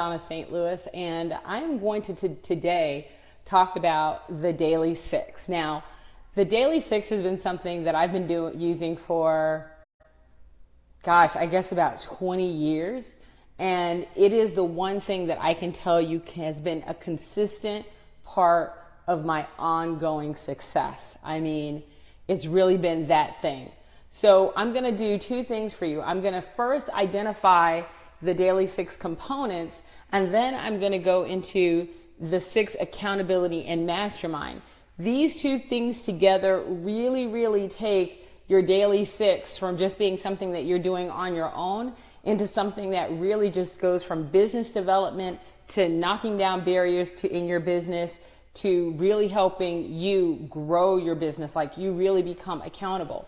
Dawnna St. Louis, and I'm going to today talk about the Daily Six. Now, the Daily Six has been something that I've been using for, I guess about 20 years, and it is the one thing that I can tell you has been a consistent part of my ongoing success. I mean, it's really been that thing. So I'm going to do two things for you. I'm going to first identify the Daily Six components, and then I'm going to go into the six accountability and mastermind. These two things together really take your Daily Six from just being something that you're doing on your own into something that really just goes from business development to knocking down barriers in your business to really helping you grow your business, like you really become accountable.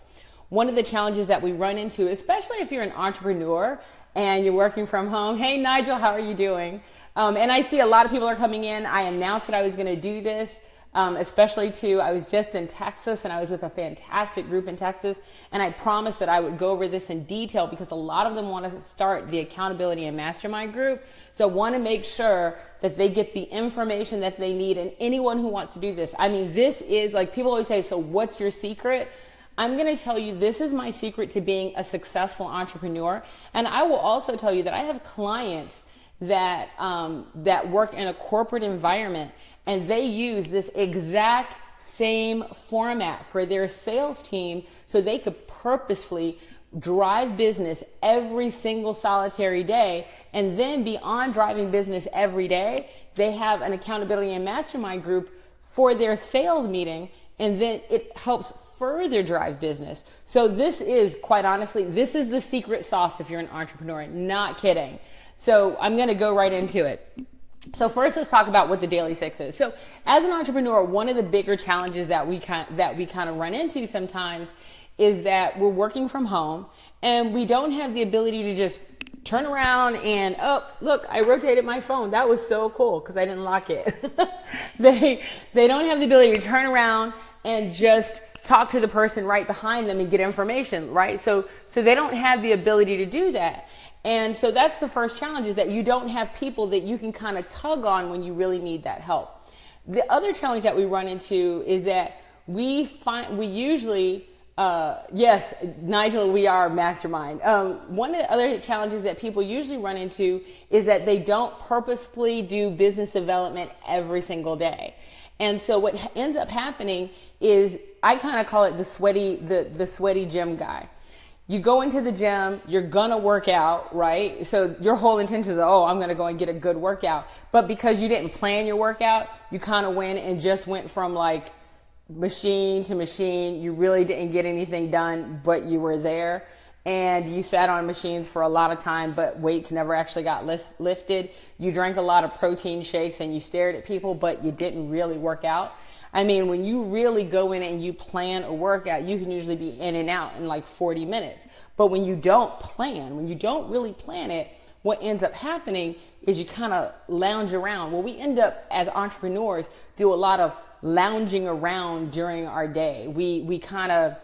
One of the challenges that we run into, especially if you're an entrepreneur and you're working from home. Hey, Nigel, how are you doing? And I see a lot of people are coming in. I announced that I was going to do this, especially I was just in Texas and I was with a fantastic group in Texas. And I promised that I would go over this in detail because a lot of them want to start the accountability and mastermind group. So I want to make sure that they get the information that they need. And anyone who wants to do this, I mean, this is like, people always say, so what's your secret? I'm going to tell you, this is my secret to being a successful entrepreneur. And I will also tell you that I have clients that work in a corporate environment, and they use this exact same format for their sales team so they could purposefully drive business every single solitary day. And then beyond driving business every day, they have an accountability and mastermind group for their sales meeting. And then it helps further drive business. So this is, quite honestly, this is the secret sauce if you're an entrepreneur, not kidding. So I'm going to go right into it. So first, let's talk about what the Daily Six is. So as an entrepreneur, one of the bigger challenges that we kind of run into sometimes is that we're working from home and we don't have the ability to just turn around and, oh, look, I rotated my phone. That was so cool because I didn't lock it. They don't have the ability to turn around and just talk to the person right behind them and get information, right? So they don't have the ability to do that. And so that's the first challenge, is that you don't have people that you can kind of tug on when you really need that help. The other challenge that we run into is that we usually, yes, Nigel, we are mastermind. One of the other challenges that people usually run into is that they don't purposefully do business development every single day. And so what ends up happening is, I kind of call it the sweaty gym guy. You go into the gym, you're gonna work out, right? So your whole intention is, oh, I'm gonna go and get a good workout. But because you didn't plan your workout, you kind of went from like machine to machine. You really didn't get anything done, but you were there. And you sat on machines for a lot of time, but weights never actually got lifted. You drank a lot of protein shakes and you stared at people, but you didn't really work out. I mean, when you really go in and you plan a workout, you can usually be in and out in like 40 minutes. But when you don't really plan it, what ends up happening is you kind of lounge around. Well, we end up as entrepreneurs do a lot of lounging around during our day. We kind of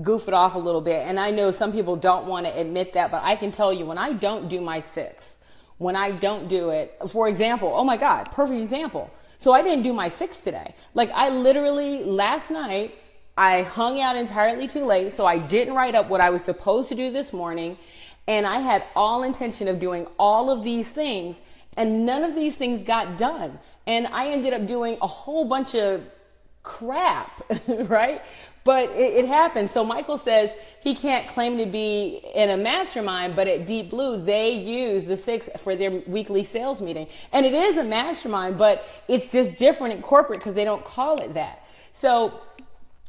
goof it off a little bit. And I know some people don't want to admit that, but I can tell you, when I don't do my six, when I don't do it, for example, oh my God, perfect example. So I didn't do my six today. Like, I literally, last night, I hung out entirely too late, so I didn't write up what I was supposed to do this morning, and I had all intention of doing all of these things, and none of these things got done. And I ended up doing a whole bunch of crap, right? But it happened. So Michael says he can't claim to be in a mastermind, but at Deep Blue, they use the six for their weekly sales meeting. And it is a mastermind, but it's just different in corporate because they don't call it that. So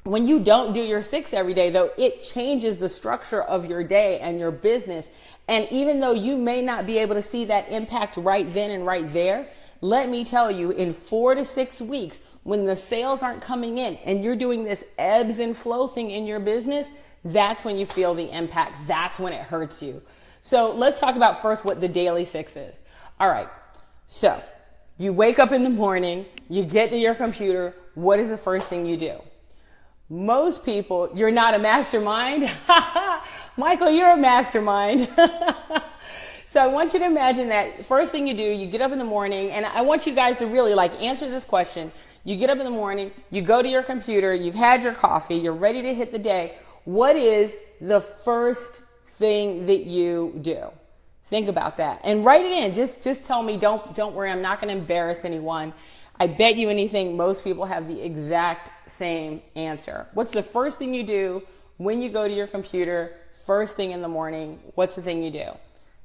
when you don't do your six every day, though, it changes the structure of your day and your business. And even though you may not be able to see that impact right then and right there, let me tell you, in 4 to 6 weeks, when the sales aren't coming in and you're doing this ebbs and flow thing in your business, that's when you feel the impact. That's when it hurts you. So let's talk about first what the Daily Six is. All right. So you wake up in the morning, you get to your computer. What is the first thing you do? Most people, you're not a mastermind. Michael, you're a mastermind. So I want you to imagine that first thing you do, you get up in the morning, and I want you guys to really answer this question. You get up in the morning, you go to your computer, you've had your coffee, you're ready to hit the day. What is the first thing that you do? Think about that and write it in. Just tell me, don't worry, I'm not going to embarrass anyone. I bet you anything, most people have the exact same answer. What's the first thing you do when you go to your computer, first thing in the morning? What's the thing you do?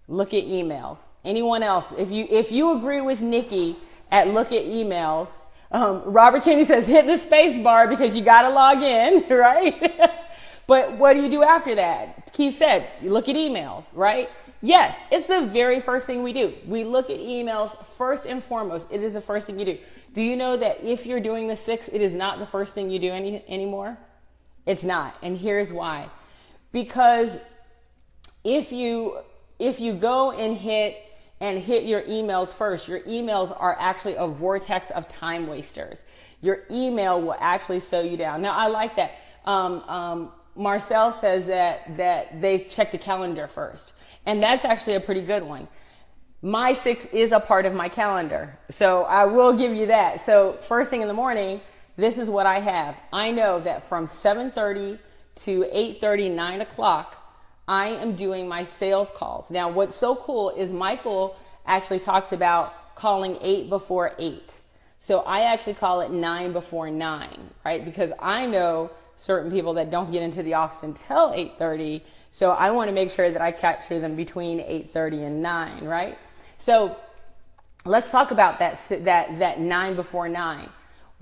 Look at emails. Anyone else? If you agree with Nikki at look at emails, Robert Kennedy says hit the space bar because you got to log in, right? But what do you do after that? Keith said, you look at emails, right? Yes, it's the very first thing we do. We look at emails first and foremost. It is the first thing you do. Do you know that if you're doing the 6, it is not the first thing you do anymore? It's not. And here's why. Because if you go and hit your emails first, your emails are actually a vortex of time wasters. Your email will actually slow you down. Now, I like that. Marcel says that they check the calendar first. And that's actually a pretty good one. My 6 is a part of my calendar. So I will give you that. So first thing in the morning, this is what I have. I know that from 7:30 to 8:30, 9 o'clock, I am doing my sales calls. Now, what's so cool is Michael actually talks about calling 8 before 8. So I actually call it 9 before 9, right? Because I know certain people that don't get into the office until 8:30. So I want to make sure that I capture them between 8:30 and 9, right? So let's talk about that 9 before 9.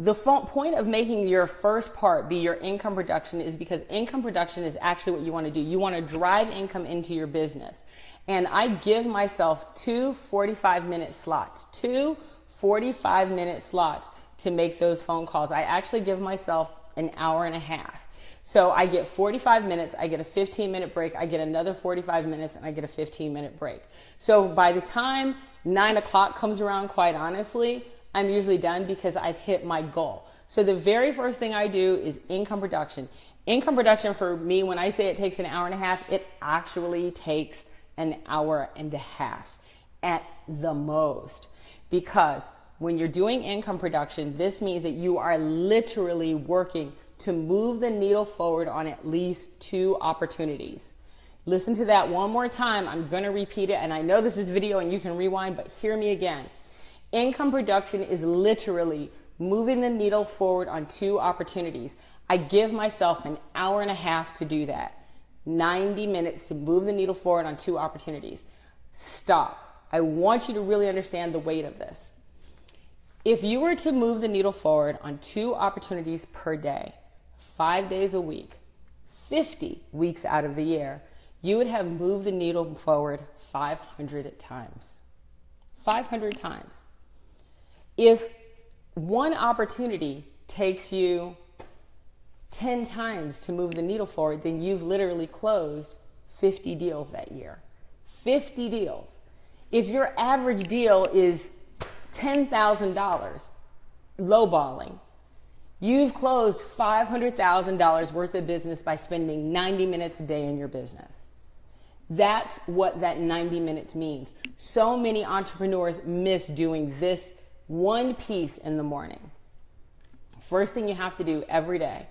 The point of making your first part be your income production is because income production is actually what you want to do. You want to drive income into your business. And I give myself 2 45-minute slots, 2 45-minute slots to make those phone calls. I actually give myself an hour and a half. So I get 45 minutes, I get a 15-minute break, I get another 45 minutes, and I get a 15-minute break. So by the time 9 o'clock comes around, quite honestly, I'm usually done because I've hit my goal. So the very first thing I do is income production. Income production for me, when I say it takes an hour and a half, it actually takes an hour and a half at the most. Because when you're doing income production, this means that you are literally working to move the needle forward on at least 2 opportunities. Listen to that one more time. I'm going to repeat it. And I know this is video and you can rewind, but hear me again. Income production is literally moving the needle forward on 2 opportunities. I give myself an hour and a half to do that. 90 minutes to move the needle forward on 2 opportunities. Stop. I want you to really understand the weight of this. If you were to move the needle forward on 2 opportunities per day, 5 days a week, 50 weeks out of the year, you would have moved the needle forward 500 times. 500 times. If one opportunity takes you 10 times to move the needle forward, then you've literally closed 50 deals that year. 50 deals. If your average deal is $10,000, lowballing, you've closed $500,000 worth of business by spending 90 minutes a day in your business. That's what that 90 minutes means. So many entrepreneurs miss doing this one piece in the morning. First thing you have to do every day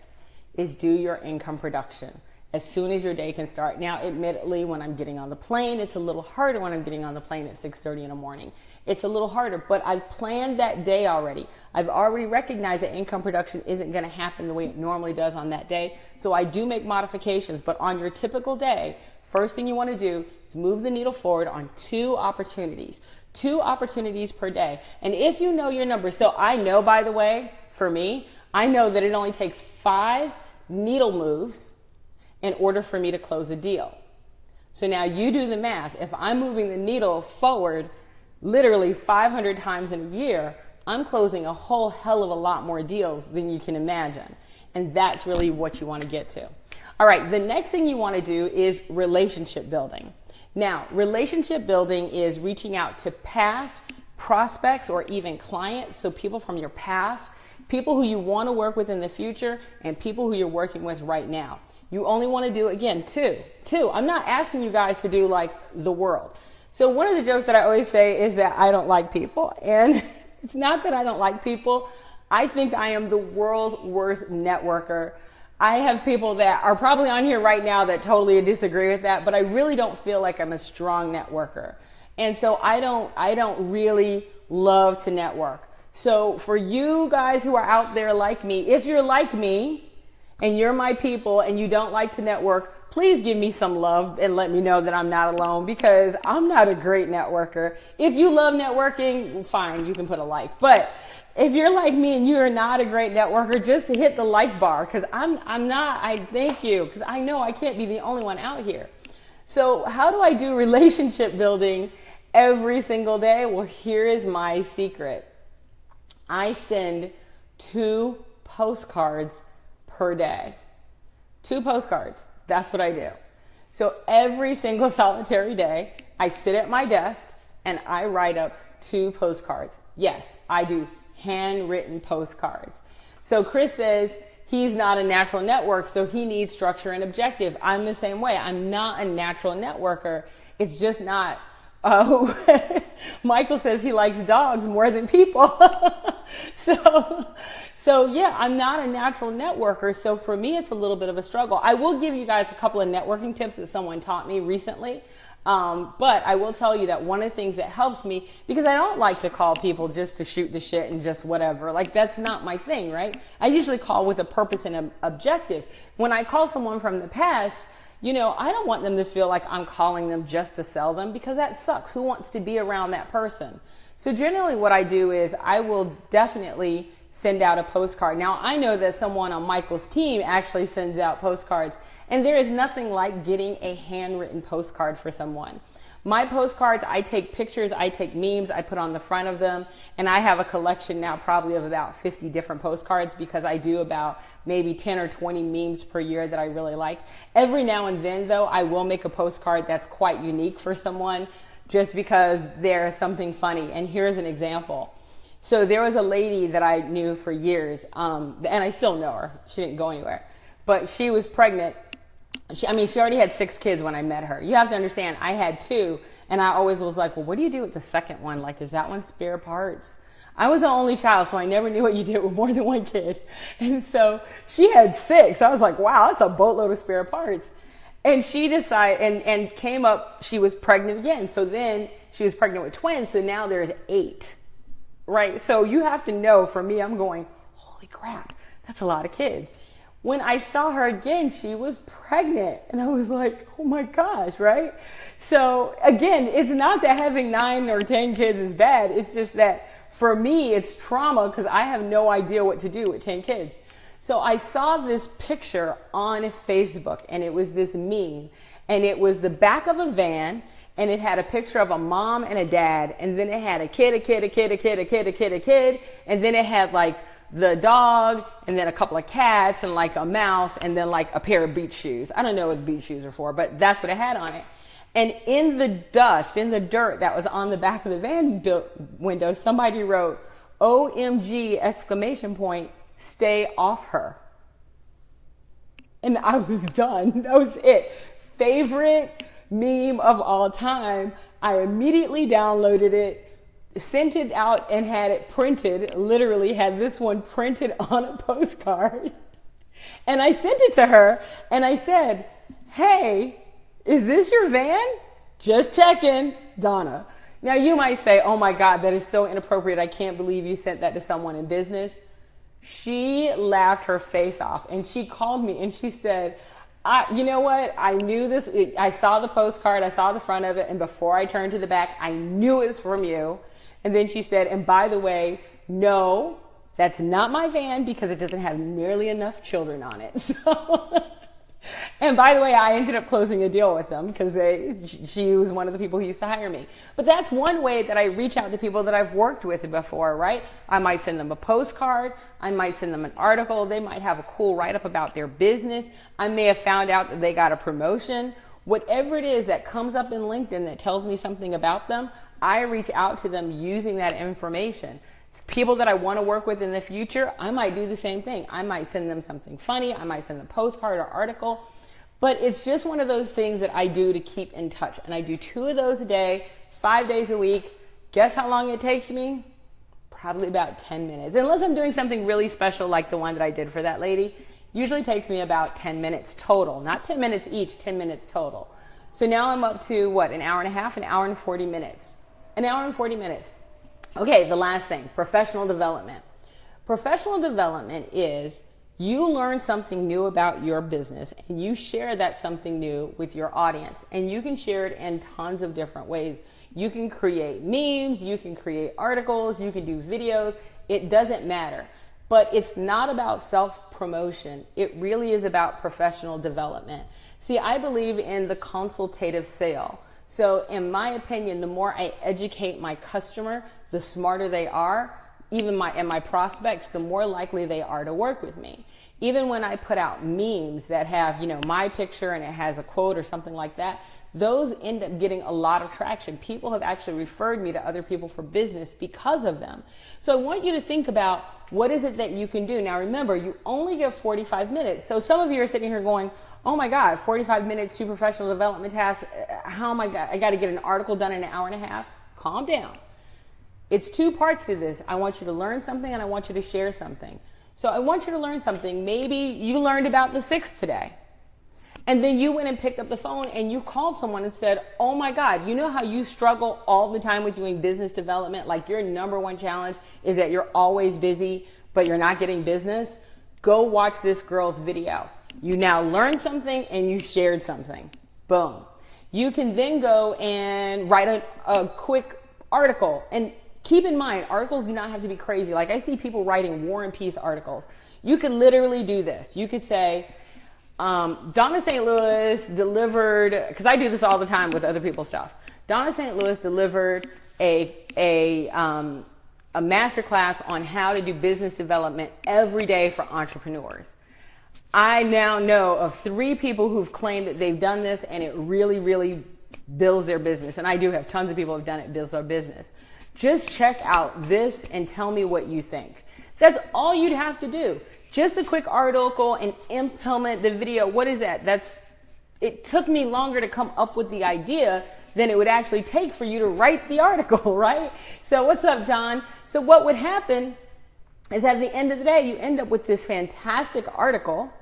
is do your income production as soon as your day can start. Now, admittedly, when I'm getting on the plane, it's a little harder when I'm getting on the plane at 6:30 in the morning. It's a little harder, but I've planned that day already. I've already recognized that income production isn't going to happen the way it normally does on that day. So I do make modifications, but on your typical day, first thing you want to do is move the needle forward on 2 opportunities. 2 opportunities per day. And if you know your numbers, so I know, by the way, for me, I know that it only takes 5 needle moves in order for me to close a deal. So now you do the math. If I'm moving the needle forward literally 500 times in a year, I'm closing a whole hell of a lot more deals than you can imagine. And that's really what you want to get to. All right, the next thing you want to do is relationship building. Now, relationship building is reaching out to past prospects or even clients, so people from your past, people who you want to work with in the future, and people who you're working with right now. You only want to do, again, two. I'm not asking you guys to do like the world. So one of the jokes that I always say is that I don't like people. And it's not that I don't like people. I think I am the world's worst networker. I have people that are probably on here right now that totally disagree with that, but I really don't feel like I'm a strong networker. And so I don't really love to network. So for you guys who are out there like me, if you're like me and you're my people and you don't like to network, please give me some love and let me know that I'm not alone, because I'm not a great networker. If you love networking, fine, you can put a like. But if you're like me and you're not a great networker, just hit the like bar, because I'm not. I thank you, because I know I can't be the only one out here. So how do I do relationship building every single day? Well, here is my secret. I send 2 postcards per day. 2 postcards. That's what I do. So every single solitary day, I sit at my desk and I write up 2 postcards. Yes, I do handwritten postcards. So Chris says he's not a natural network, so he needs structure and objective. I'm the same way. I'm not a natural networker. It's just not. Michael says he likes dogs more than people. So yeah, I'm not a natural networker. So for me, it's a little bit of a struggle. I will give you guys a couple of networking tips that someone taught me recently. But I will tell you that one of the things that helps me, because I don't like to call people just to shoot the shit and just whatever. Like, that's not my thing, right? I usually call with a purpose and an objective. When I call someone from the past, you know, I don't want them to feel like I'm calling them just to sell them, because that sucks. Who wants to be around that person? So generally what I do is I will definitely send out a postcard. Now, I know that someone on Michael's team actually sends out postcards, and there is nothing like getting a handwritten postcard for someone. My postcards, I take pictures, I take memes, I put on the front of them, and I have a collection now probably of about 50 different postcards, because I do about maybe 10 or 20 memes per year that I really like. Every now and then, though, I will make a postcard that's quite unique for someone, just because there's something funny. And here's an example. So there was a lady that I knew for years, and I still know her. She didn't go anywhere. But she was pregnant. She already had 6 kids when I met her. You have to understand, I had 2, and I always was like, well, what do you do with the second one? Like, is that one spare parts? I was the only child, so I never knew what you did with more than 1 kid. And so she had 6. I was like, wow, that's a boatload of spare parts. And she decided, and came up, she was pregnant again. So then she was pregnant with twins, so now there's 8. Right? So you have to know, for me, I'm going, holy crap, that's a lot of kids. When I saw her again, she was pregnant. And I was like, oh my gosh, right? So again, it's not that having 9 or 10 kids is bad. It's just that for me, it's trauma, because I have no idea what to do with 10 kids. So I saw this picture on Facebook, and it was this meme, and it was the back of a van, and it had a picture of a mom and a dad, and then it had a kid, and then it had like the dog, and then a couple of cats, and like a mouse, and then like a pair of beach shoes. I don't know what beach shoes are for, but that's what it had on it. And in the dust, in the dirt that was on the back of the van window, somebody wrote, OMG, exclamation point, stay off her. And I was done. That was it. Favorite meme of all time. I immediately downloaded it, sent it out, and had it printed, literally had this one printed on a postcard. And I sent it to her, and I said, hey, is this your van? Just checking, Dawnna. Now you might say, oh my God, that is so inappropriate. I can't believe you sent that to someone in business. She laughed her face off, and she called me and she said, you know what? I knew this. I saw the postcard. I saw the front of it. And before I turned to the back, I knew it was from you. And then she said, and by the way, no, that's not my van, because it doesn't have nearly enough children on it. So, and by the way, I ended up closing a deal with them, because she was one of the people who used to hire me. But that's one way that I reach out to people that I've worked with before, right? I might send them a postcard. I might send them an article. They might have a cool write-up about their business. I may have found out that they got a promotion. Whatever it is that comes up in LinkedIn that tells me something about them, I reach out to them using that information. People that I want to work with in the future, I might do the same thing. I might send them something funny. I might send them a postcard or article. But it's just one of those things that I do to keep in touch. And I do 2 of those a day. 5 days a week. Guess how long it takes me? Probably about 10 minutes. Unless I'm doing something really special like the one that I did for that lady, usually takes me about 10 minutes total. Not 10 minutes each, 10 minutes total. So now I'm up to what, an hour and a half, an hour and 40 minutes. An hour and 40 minutes. Okay, the last thing, professional development. Professional development is you learn something new about your business and you share that something new with your audience. And you can share it in tons of different ways. You can create memes, you can create articles, you can do videos. It doesn't matter. But it's not about self-promotion. It really is about professional development. See, I believe in the consultative sale. So in my opinion, the more I educate my customer, the smarter they are. Even my prospects, the more likely they are to work with me. Even when I put out memes that have, my picture and it has a quote or something like that, those end up getting a lot of traction. People have actually referred me to other people for business because of them. So I want you to think about what is it that you can do. Now remember, you only get 45 minutes. So some of you are sitting here going, oh my God, 45 minutes to professional development tasks. How am I got to get an article done in an hour and a half? Calm down. It's two parts to this. I want you to learn something and I want you to share something. So I want you to learn something. Maybe you learned about the 6 today. And then you went and picked up the phone and you called someone and said, oh my God, you know how you struggle all the time with doing business development? Like your number one challenge is that you're always busy, but you're not getting business? Go watch this girl's video. You now learned something and you shared something. Boom. You can then go and write a quick article. And keep in mind, articles do not have to be crazy. Like I see people writing War and Peace articles. You could literally do this. You could say, Dawnna St. Louis delivered, because I do this all the time with other people's stuff. Dawnna St. Louis delivered a masterclass on how to do business development every day for entrepreneurs. I now know of 3 people who've claimed that they've done this and it really, really builds their business. And I do have tons of people who've done it, builds their business. Just check out this and tell me what you think. That's all you'd have to do. Just a quick article and implement the video. What is that? It took me longer to come up with the idea than it would actually take for you to write the article, right? So what's up, John? So what would happen is at the end of the day, you end up with this fantastic article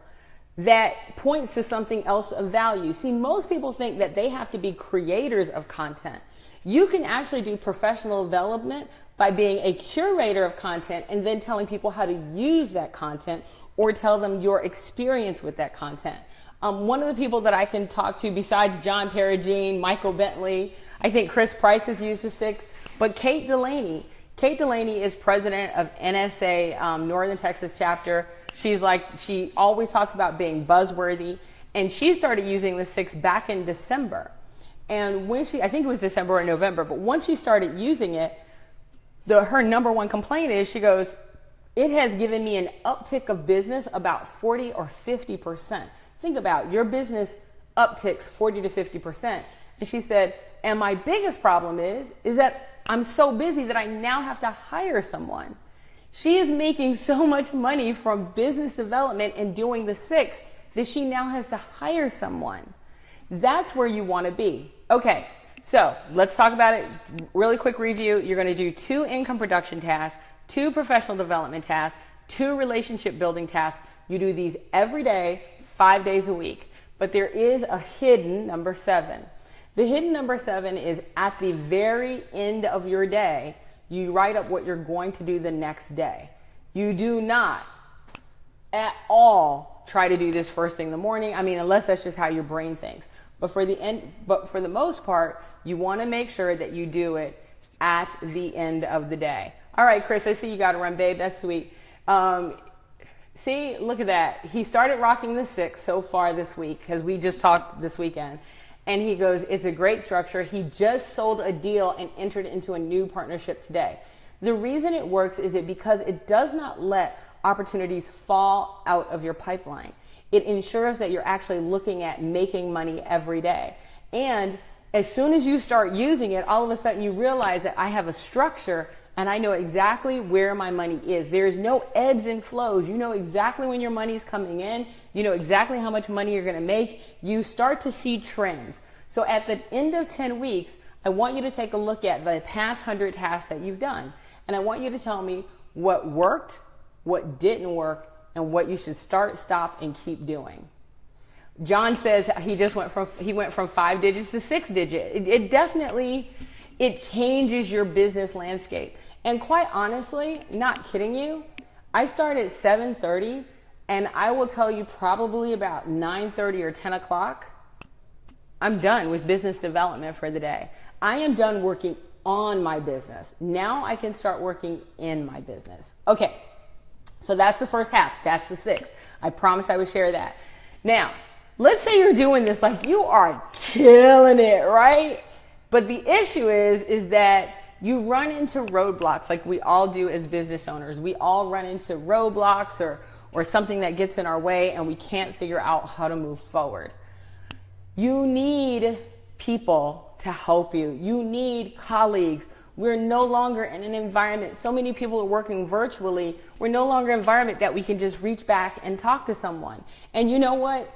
that points to something else of value. See, most people think that they have to be creators of content. You can actually do professional development by being a curator of content and then telling people how to use that content or tell them your experience with that content. One of the people that I can talk to besides John Perugine, Michael Bentley, I think Chris Price has used the 6, but Kate Delaney. Kate Delaney is president of NSA Northern Texas chapter. She always talks about being buzzworthy, and she started using the 6 back in December. And when I think it was December or November, but once she started using it, her number one complaint is, she goes, it has given me an uptick of business about 40 or 50%. Think about your business upticks 40 to 50%. And she said, and my biggest problem is that I'm so busy that I now have to hire someone. She is making so much money from business development and doing the 6 that she now has to hire someone. That's where you want to be. Okay, so let's talk about it. Really quick review. You're going to do 2 income production tasks, 2 professional development tasks, 2 relationship building tasks. You do these every day, 5 days a week. But there is a hidden number 7. The hidden number 7 is at the very end of your day, you write up what you're going to do the next day. You do not at all try to do this first thing in the morning. I mean, unless that's just how your brain thinks. But for the most part, you want to make sure that you do it at the end of the day. All right, Chris, I see you got to run, babe. That's sweet. See, look at that. He started rocking the 6 so far this week because we just talked this weekend. And he goes, it's a great structure. He just sold a deal and entered into a new partnership today. The reason it works is because it does not let opportunities fall out of your pipeline. It ensures that you're actually looking at making money every day. And as soon as you start using it, all of a sudden you realize that I have a structure and I know exactly where my money is. There's no ebbs and flows. You know exactly when your money's coming in. You know exactly how much money you're going to make. You start to see trends. So at the end of 10 weeks, I want you to take a look at the past 100 tasks that you've done. And I want you to tell me what worked, what didn't work, and what you should start, stop, and keep doing. John says he went from 5 digits to 6 digits. It definitely, it changes your business landscape. And quite honestly, not kidding you, I start at 7:30, and I will tell you probably about 9:30 or 10 o'clock, I'm done with business development for the day. I am done working on my business. Now I can start working in my business. Okay, so that's the first half. That's the 6. I promised I would share that. Now, let's say you're doing this like you are killing it, right? But the issue is that you run into roadblocks like we all do as business owners. We all run into roadblocks or something that gets in our way and we can't figure out how to move forward. You need people to help you. You need colleagues. We're no longer in an environment, so many people are working virtually. We're no longer in an environment that we can just reach back and talk to someone. And you know what?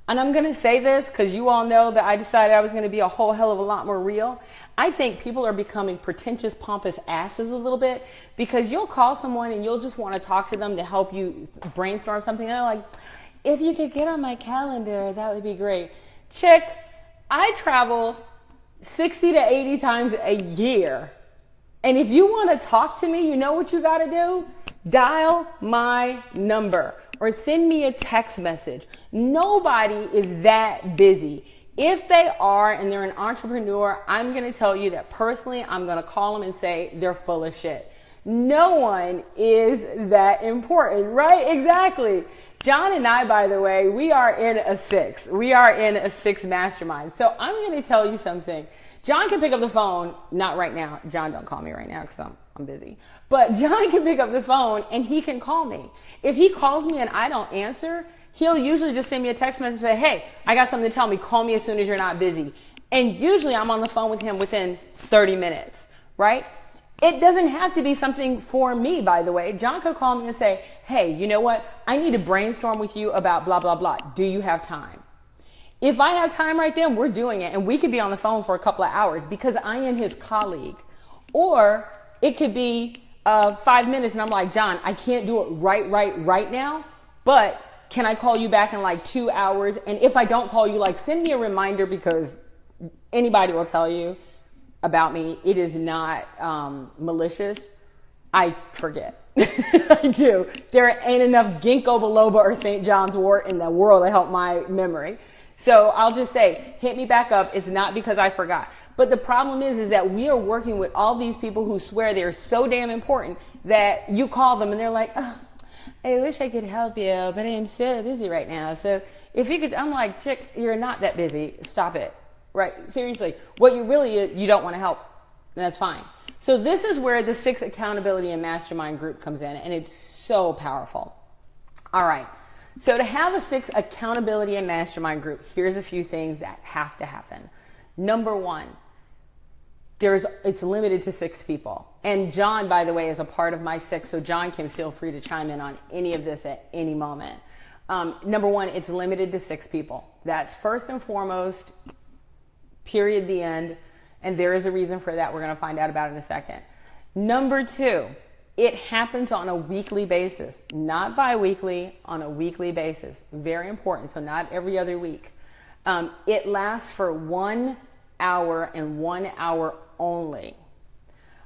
And I'm going to say this because you all know that I decided I was going to be a whole hell of a lot more real. I think people are becoming pretentious, pompous asses a little bit because you'll call someone and you'll just want to talk to them to help you brainstorm something. And they're like, if you could get on my calendar, that would be great. Chick, I travel 60 to 80 times a year. And if you want to talk to me, you know what you got to do? Dial my number or send me a text message. Nobody is that busy. If they are and they're an entrepreneur, I'm going to tell you that personally, I'm going to call them and say they're full of shit. No one is that important, right? Exactly. John and I, by the way, we are in a 6. We are in a 6 mastermind. So I'm going to tell you something. John can pick up the phone, not right now. John, don't call me right now because I'm busy. But John can pick up the phone and he can call me. If he calls me and I don't answer, he'll usually just send me a text message and say, hey, I got something to tell me. Call me as soon as you're not busy. And usually I'm on the phone with him within 30 minutes, right? It doesn't have to be something for me, by the way. John could call me and say, hey, you know what? I need to brainstorm with you about blah, blah, blah. Do you have time? If I have time right then, we're doing it. And we could be on the phone for a couple of hours because I am his colleague. Or it could be 5 minutes and I'm like, John, I can't do it right now, but can I call you back in like 2 hours? And if I don't call you, like send me a reminder because anybody will tell you about me. It is not malicious. I forget. I do. There ain't enough ginkgo biloba or St. John's wort in the world to help my memory. So I'll just say, hit me back up. It's not because I forgot. But the problem is that we are working with all these people who swear they're so damn important that you call them and they're like, oh, I wish I could help you, but I'm so busy right now. So if you could, I'm like, chick, you're not that busy. Stop it. Right? Seriously. What you don't want to help. And that's fine. So this is where the 6 accountability and mastermind group comes in. And it's so powerful. All right. So to have a 6 accountability and mastermind group, here's a few things that have to happen. Number 1, it's limited to 6 people. And John, by the way, is a part of my 6, so John can feel free to chime in on any of this at any moment. Number 1, it's limited to 6 people. That's first and foremost, period, the end. And there is a reason for that. We're going to find out about in a second. Number 2, it happens on a weekly basis, not bi-weekly, on a weekly basis. Very important, so not every other week. It lasts for 1 hour and 1 hour only.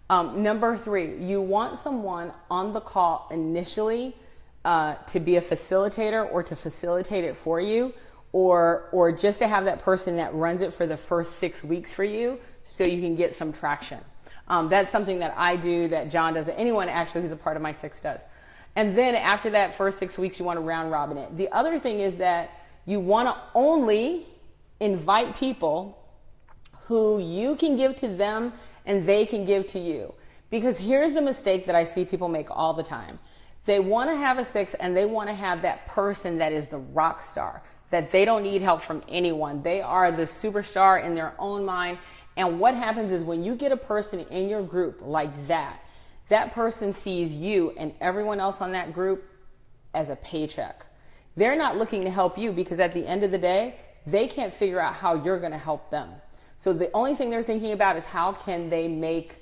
Number 3, you want someone on the call initially to be a facilitator or to facilitate it for you, or just to have that person that runs it for the first 6 weeks for you so you can get some traction. That's something that I do, that John does, that anyone actually who's a part of my 6 does. And then after that first 6 weeks, you want to round robin it. The other thing is that you want to only invite people who you can give to them and they can give to you. Because here's the mistake that I see people make all the time. They want to have a 6 and they want to have that person that is the rock star, that they don't need help from anyone. They are the superstar in their own mind. And what happens is when you get a person in your group like that, that person sees you and everyone else on that group as a paycheck. They're not looking to help you because at the end of the day, they can't figure out how you're going to help them. So the only thing they're thinking about is how can they make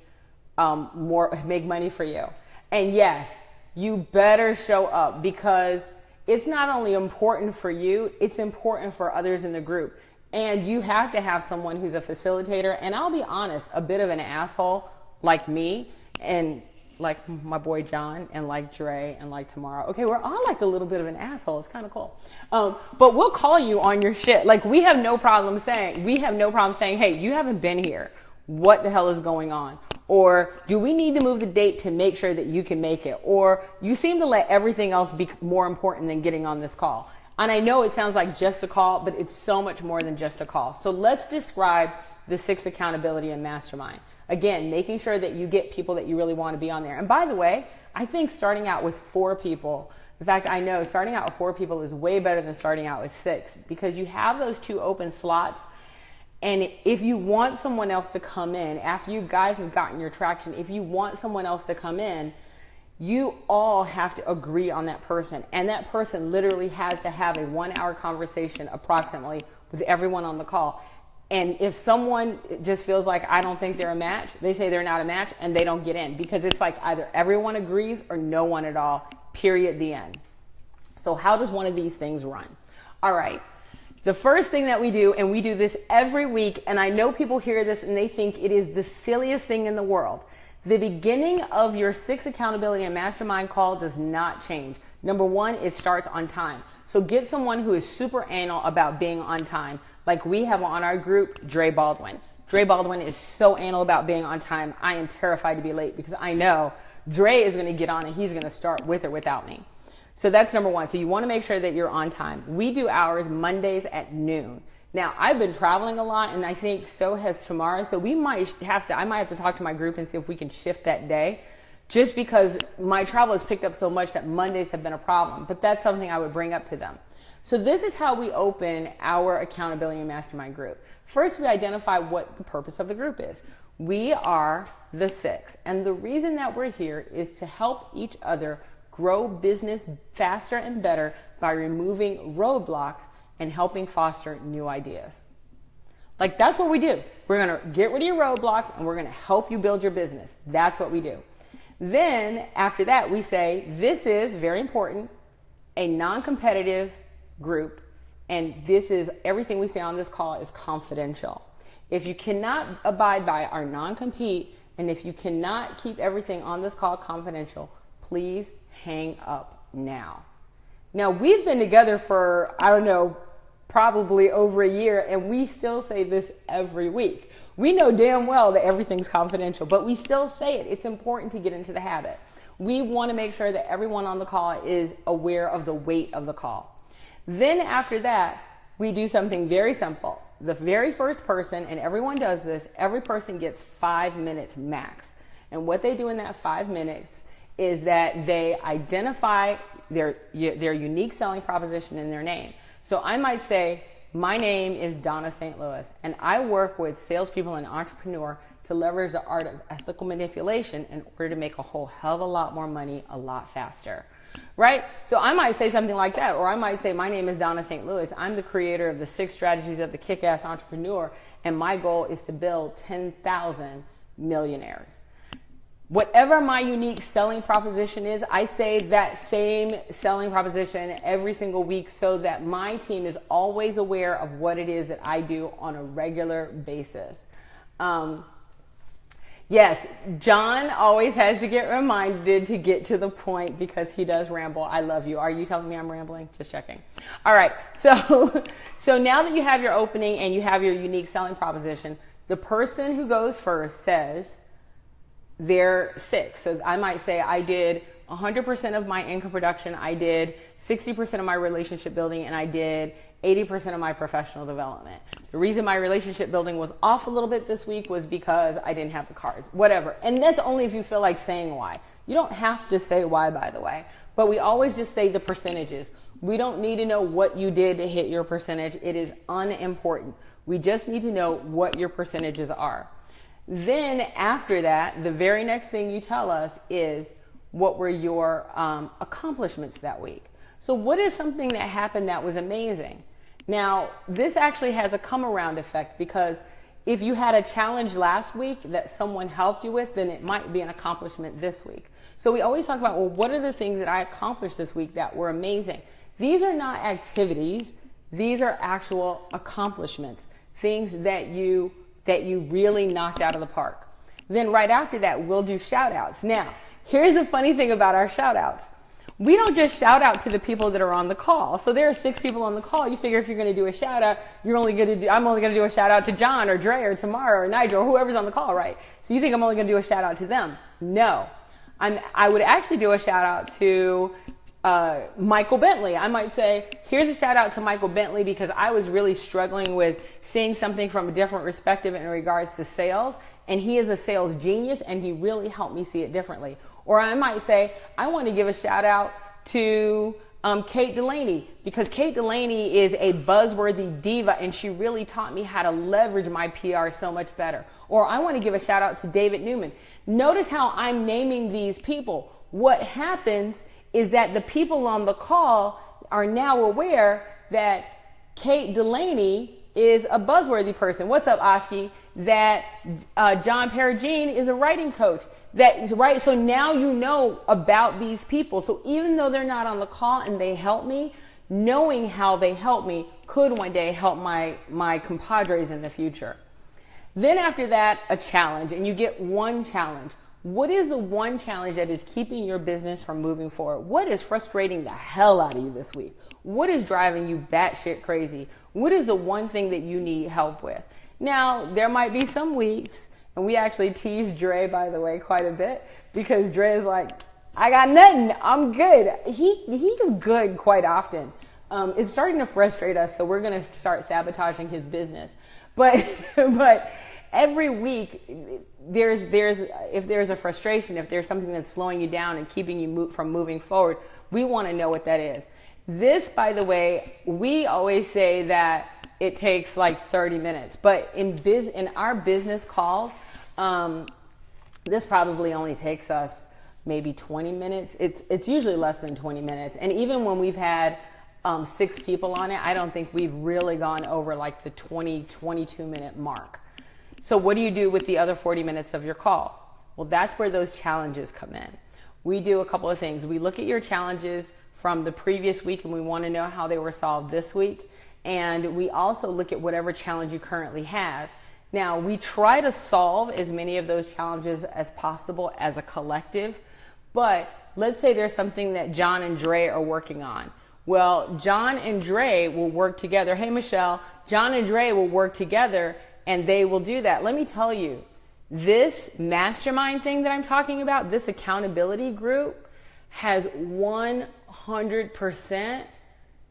make money for you. And yes, you better show up, because it's not only important for you, it's important for others in the group. And you have to have someone who's a facilitator. And I'll be honest, a bit of an asshole like me, and like my boy John, and like Dre, and like Tamara. Okay, we're all like a little bit of an asshole. It's kind of cool. But we'll call you on your shit. Like, we have no problem saying, hey, you haven't been here. What the hell is going on? Or do we need to move the date to make sure that you can make it? Or you seem to let everything else be more important than getting on this call. And I know it sounds like just a call, but it's so much more than just a call. So let's describe the 6 accountability and mastermind. Again, making sure that you get people that you really want to be on there. And by the way, I think starting out with 4 people, in fact, I know starting out with 4 people is way better than starting out with 6, because you have those 2 open slots. And if you want someone else to come in, after you guys have gotten your traction, if you want someone else to come in, you all have to agree on that person. And that person literally has to have a 1-hour conversation approximately with everyone on the call. And if someone just feels like, I don't think they're a match, they say they're not a match, and they don't get in, because it's like either everyone agrees or no one at all, period, the end. So how does one of these things run? All right. The first thing that we do, and we do this every week, and I know people hear this and they think it is the silliest thing in the world. The beginning of your 6 accountability and mastermind call does not change. Number 1, it starts on time. So get someone who is super anal about being on time. Like we have on our group, Dre Baldwin. Dre Baldwin is so anal about being on time. I am terrified to be late, because I know Dre is going to get on and he's going to start with or without me. So that's number 1. So you want to make sure that you're on time. We do ours Mondays at noon. Now, I've been traveling a lot, and I think so has Tamara. So I might have to talk to my group and see if we can shift that day, just because my travel has picked up so much that Mondays have been a problem. But that's something I would bring up to them. So this is how we open our accountability and mastermind group. First, we identify what the purpose of the group is. We are the 6. And the reason that we're here is to help each other grow business faster and better by removing roadblocks and helping foster new ideas. Like, that's what we do. We're going to get rid of your roadblocks and we're going to help you build your business. That's what we do. Then after that, we say, this is very important, a non-competitive group, and this is everything we say on this call is confidential. If you cannot abide by our non-compete, and if you cannot keep everything on this call confidential, please hang up now. Now, we've been together for, I don't know, probably over a year, and we still say this every week. We know damn well that everything's confidential, but we still say it. It's important to get into the habit. We want to make sure that everyone on the call is aware of the weight of the call. Then after that, we do something very simple. The very first person, and everyone does this, every person gets 5 minutes max. And what they do in that 5 minutes is that they identify their unique selling proposition in their name. So I might say, my name is Dawnna St. Louis, and I work with salespeople and entrepreneurs to leverage the art of ethical manipulation in order to make a whole hell of a lot more money a lot faster. Right? So I might say something like that, or I might say, my name is Dawnna St. Louis. I'm the creator of the 6 strategies of the kick-ass entrepreneur, and my goal is to build 10,000 millionaires. Whatever my unique selling proposition is, I say that same selling proposition every single week so that my team is always aware of what it is that I do on a regular basis. Yes, John always has to get reminded to get to the point because he does ramble. I love you. Are you telling me I'm rambling? Just checking. All right. So now that you have your opening and you have your unique selling proposition, the person who goes first says they're 6. So I might say I did 100% of my income production. I did 60% of my relationship building, and I did 80% of my professional development. The reason my relationship building was off a little bit this week was because I didn't have the cards, whatever. And that's only if you feel like saying why. You don't have to say why, by the way, but we always just say the percentages. We don't need to know what you did to hit your percentage. It is unimportant. We just need to know what your percentages are. Then after that, the very next thing you tell us is what were your accomplishments that week. So what is something that happened that was amazing? Now, this actually has a come around effect because if you had a challenge last week that someone helped you with, then it might be an accomplishment this week. So we always talk about, well, what are the things that I accomplished this week that were amazing? These are not activities. These are actual accomplishments, things that you really knocked out of the park. Then right after that, we'll do shout outs. Now, here's the funny thing about our shout outs. We don't just shout out to the people that are on the call. So there are 6 people on the call. You figure if you're going to do a shout out, I'm only going to do a shout out to John or Dre or Tamara or Nigel or whoever's on the call, right? So you think I'm only going to do a shout out to them? No. I would actually do a shout out to Michael Bentley. I might say, here's a shout out to Michael Bentley because I was really struggling with seeing something from a different perspective in regards to sales. And he is a sales genius and he really helped me see it differently. Or I might say, I want to give a shout out to Kate Delaney because Kate Delaney is a buzzworthy diva and she really taught me how to leverage my PR so much better. Or I want to give a shout out to David Newman. Notice how I'm naming these people. What happens is that the people on the call are now aware that Kate Delaney is a buzzworthy person. What's up, Oski? That John Perugine is a writing coach. That right. So now you know about these people. So even though they're not on the call and they help me, knowing how they help me could one day help my compadres in the future. Then after that, a challenge, and you get one challenge. What is the one challenge that is keeping your business from moving forward? What is frustrating the hell out of you this week? What is driving you batshit crazy? What is the one thing that you need help with? Now, there might be some weeks, and we actually tease Dre, by the way, quite a bit, because Dre is like, I got nothing, I'm good. He's good quite often. It's starting to frustrate us, so we're going to start sabotaging his business. But every week, if there's a frustration, if there's something that's slowing you down and keeping you from moving forward, we want to know what that is. This, by the way, we always say that it takes like 30 minutes, but in our business calls, this probably only takes us maybe 20 minutes. It's usually less than 20 minutes. And even when we've had 6 people on it, I don't think we've really gone over like the 22 minute mark. So what do you do with the other 40 minutes of your call? Well, that's where those challenges come in. We do a couple of things. We look at your challenges from the previous week and we want to know how they were solved this week. And we also look at whatever challenge you currently have. Now, we try to solve as many of those challenges as possible as a collective, but let's say there's something that John and Dre are working on. Well, John and Dre will work together. Hey, Michelle, John and Dre will work together and they will do that. Let me tell you, this mastermind thing that I'm talking about, this accountability group, has 100%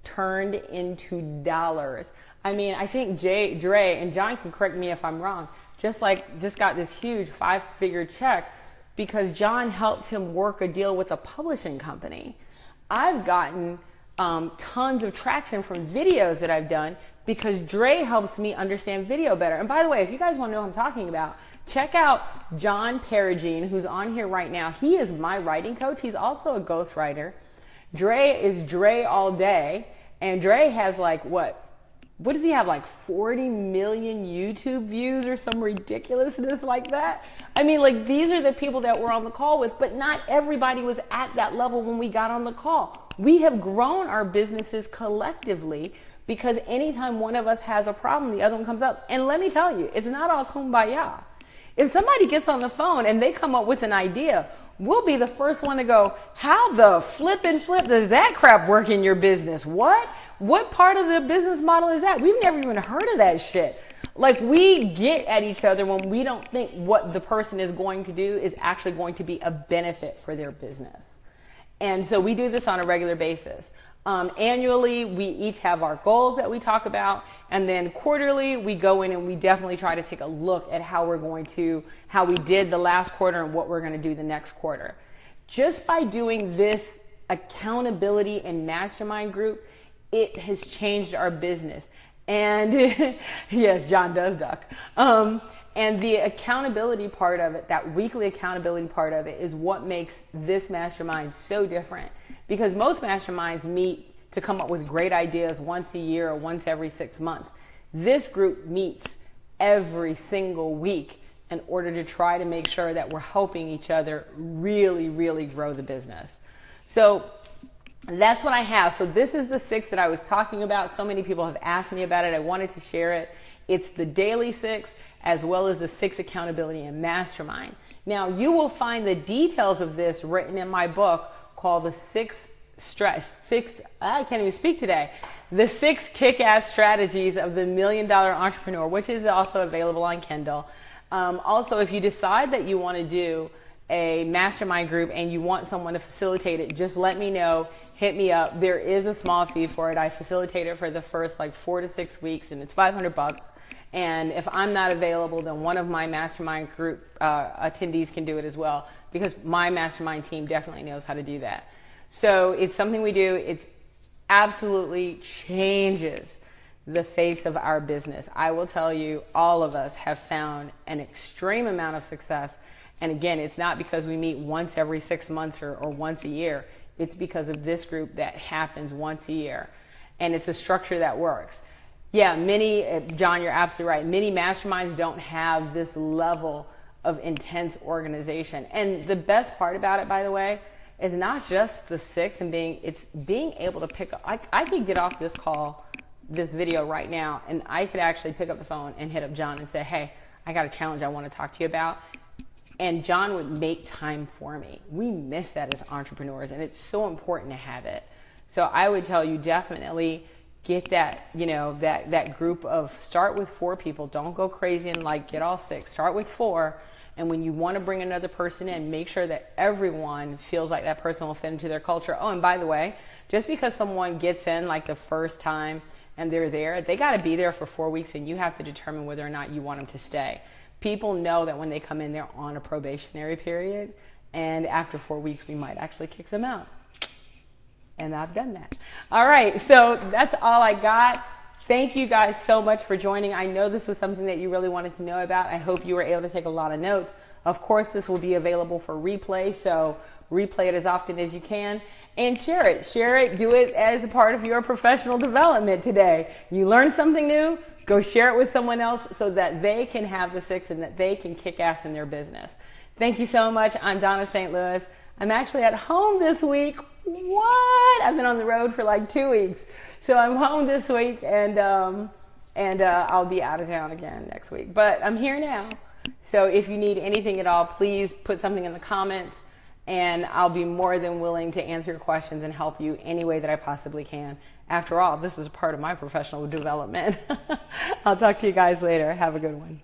turned into dollars. I mean, I think Dre, and John can correct me if I'm wrong, just got this huge 5-figure check because John helped him work a deal with a publishing company. I've gotten tons of traction from videos that I've done because Dre helps me understand video better. And by the way, if you guys want to know what I'm talking about, check out John Perugine, who's on here right now. He is my writing coach. He's also a ghostwriter. Dre is Dre all day. And Dre has like, what does he have, like 40 million YouTube views or some ridiculousness like that? I mean, like, these are the people that we're on the call with, but not everybody was at that level when we got on the call. We have grown our businesses collectively because anytime one of us has a problem, the other one comes up. And let me tell you, it's not all kumbaya. If somebody gets on the phone and they come up with an idea, we'll be the first one to go, how the flip does that crap work in your business? What part of the business model is that? We've never even heard of that shit. Like, we get at each other when we don't think what the person is going to do is actually going to be a benefit for their business. And so we do this on a regular basis. Annually, we each have our goals that we talk about. And then quarterly, we go in and we definitely try to take a look at how we did the last quarter and what we're going to do the next quarter. Just by doing this accountability and mastermind group, it has changed our business. And yes, John does duck. And the accountability part of it, that weekly accountability part of it, is what makes this mastermind so different. Because most masterminds meet to come up with great ideas once a year or once every 6 months. This group meets every single week in order to try to make sure that we're helping each other really, really grow the business. So that's what I have. So this is the 6 that I was talking about. So many people have asked me about it. I wanted to share it. It's the daily 6 as well as the 6 accountability and mastermind. Now you will find the details of this written in my book called the 6 I can't even speak today. The 6 kick-ass strategies of the $1 Million Entrepreneur, which is also available on Kindle. Also, if you decide that you want to do a mastermind group and you want someone to facilitate it, just let me know, hit me up. There is a small fee for it. I facilitate it for the first like 4 to 6 weeks, and it's $500. And if I'm not available, then one of my mastermind group attendees can do it as well, because my mastermind team definitely knows how to do that. So it's something we do. It absolutely changes the face of our business. I will tell you, all of us have found an extreme amount of success. And again, it's not because we meet once every 6 months or once a year. It's because of this group that happens once a year. And it's a structure that works. Yeah, John, you're absolutely right. Many masterminds don't have this level of intense organization. And the best part about it, by the way, is not just the 6 and being able to pick up. I could get off this video right now, and I could actually pick up the phone and hit up John and say, hey, I got a challenge I want to talk to you about. And John would make time for me. We miss that as entrepreneurs, and it's so important to have it. So I would tell you, definitely get that, that group of, start with 4 people. Don't go crazy and get all 6. Start with 4. And when you want to bring another person in, make sure that everyone feels like that person will fit into their culture. Oh, and by the way, just because someone gets in the first time and they're there, they got to be there for 4 weeks, and you have to determine whether or not you want them to stay. People know that when they come in, they're on a probationary period, and after 4 weeks, we might actually kick them out. And I've done that. All right, so that's all I got. Thank you guys so much for joining. I know this was something that you really wanted to know about. I hope you were able to take a lot of notes. Of course, this will be available for replay, so replay it as often as you can. And share it. Share it. Do it as a part of your professional development today. You learned something new, go share it with someone else so that they can have the 6 and that they can kick ass in their business. Thank you so much. I'm Dawnna St. Louis. I'm actually at home this week. What? I've been on the road for 2 weeks. So I'm home this week, and I'll be out of town again next week. But I'm here now. So if you need anything at all, please put something in the comments, and I'll be more than willing to answer your questions and help you any way that I possibly can. After all, this is a part of my professional development. I'll talk to you guys later. Have a good one.